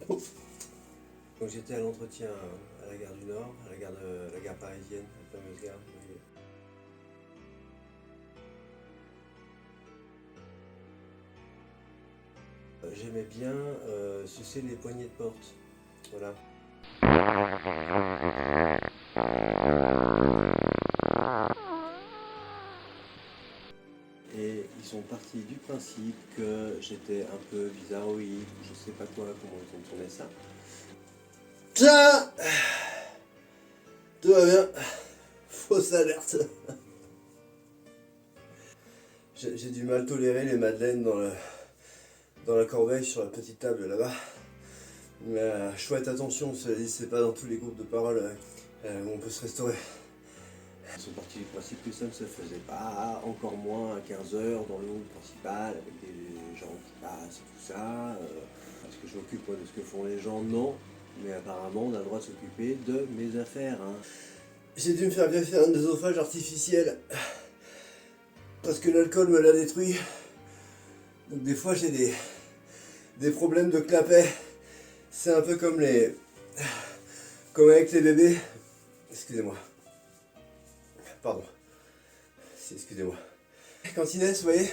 Donc j'étais à l'entretien à la gare du Nord, à la gare parisienne, la fameuse gare. J'aimais bien sucer les poignées de porte. Voilà. Et ils sont partis du principe que j'étais un peu bizarroïde, je sais pas quoi, comment ils ont tourné ça. Tiens, tout va bien. Fausse alerte. J'ai du mal tolérer les madeleines dans la corbeille sur la petite table là-bas. Mais chouette attention, c'est pas dans tous les groupes de parole où on peut se restaurer. Ils sont partis du principe que ça ne se faisait pas, encore moins à 15h dans le hall principal avec des gens qui passent et tout ça. Est-ce que je m'occupe de ce que font les gens? Non. Mais apparemment on a le droit de s'occuper de mes affaires. Hein. J'ai dû me faire greffer un œsophage artificiel parce que l'alcool me l'a détruit. Donc des fois j'ai des problèmes de clapet. C'est un peu comme avec les bébés. Excusez-moi. Pardon. Excusez-moi. Quand ils naissent, vous voyez,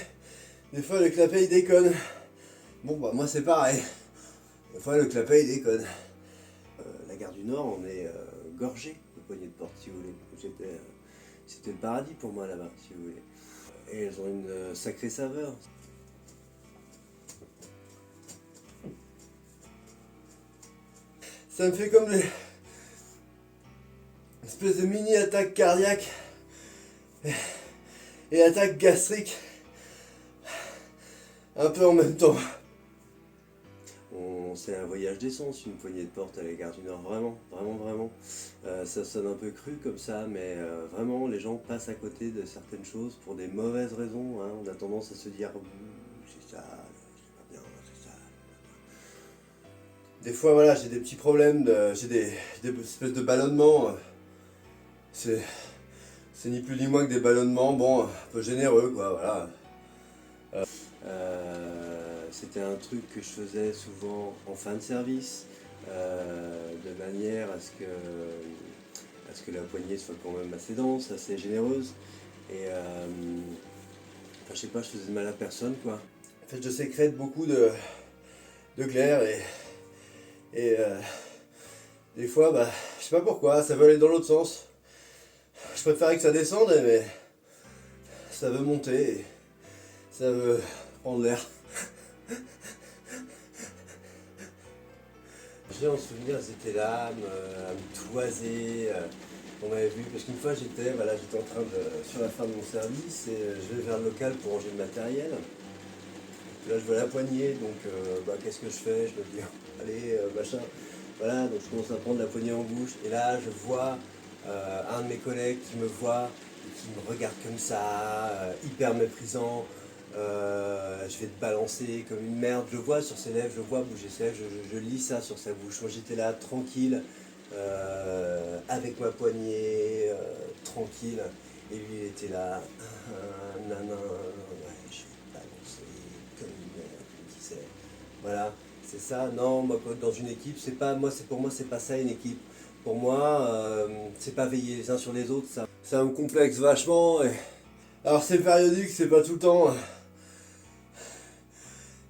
des fois le clapet il déconne. Bon bah moi c'est pareil. Des fois le clapet il déconne. La gare du Nord, on est gorgé de poignées de porte si vous voulez. C'était le paradis pour moi là-bas si vous voulez. Et elles ont une sacrée saveur. Ça me fait comme une espèce de mini attaque cardiaque et attaque gastrique un peu en même temps. C'est un voyage d'essence, une poignée de porte à la gare du Nord, vraiment, vraiment, vraiment. Ça sonne un peu cru comme ça, mais vraiment les gens passent à côté de certaines choses pour des mauvaises raisons. Hein. On a tendance à se dire c'est ça, c'est pas bien, c'est ça. Des fois voilà, j'ai des petits problèmes, j'ai des espèces de ballonnements. C'est ni plus ni moins que des ballonnements, bon, un peu généreux quoi, voilà. C'était un truc que je faisais souvent en fin de service, de manière à ce que la poignée soit quand même assez dense, assez généreuse. Et je sais pas, je faisais de mal à personne quoi. En fait, je sécrète beaucoup de glaire et des fois, bah, je sais pas pourquoi, ça veut aller dans l'autre sens. Je préférais que ça descende, mais ça veut monter, et ça veut prendre l'air. J'ai en souvenir, elles étaient là, à me toiser. On m'avait vu, parce qu'une fois j'étais en train sur la fin de mon service et je vais vers le local pour ranger le matériel. Là je vois la poignée, donc qu'est-ce que je fais? Je me dis, allez, machin. Voilà, donc je commence à prendre la poignée en bouche et là je vois un de mes collègues qui me voit et qui me regarde comme ça, hyper méprisant. Je vais te balancer comme une merde. Je vois sur ses lèvres, je vois bouger ses lèvres, je lis ça sur sa bouche. Moi j'étais là tranquille, avec ma poignée, tranquille. Et lui il était là, nanan, ouais, je vais te balancer comme une merde, il me disait. Voilà, c'est ça. Non, moi dans une équipe, c'est pas, pour moi c'est pas ça une équipe. Pour moi, c'est pas veiller les uns sur les autres, ça me complexe vachement. Alors c'est périodique, c'est pas tout le temps.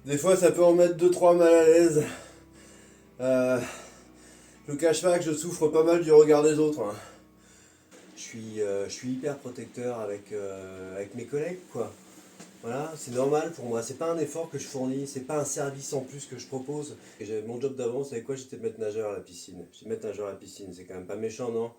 Des fois ça peut en mettre 2-3 mal à l'aise. Je ne cache pas que je souffre pas mal du regard des autres. Hein. Je suis hyper protecteur avec mes collègues quoi. Voilà, c'est normal pour moi, c'est pas un effort que je fournis, c'est pas un service en plus que je propose. Mon job d'avant, c'est quoi? J'étais maître nageur à la piscine. J'étais maître nageur à la piscine, c'est quand même pas méchant, non?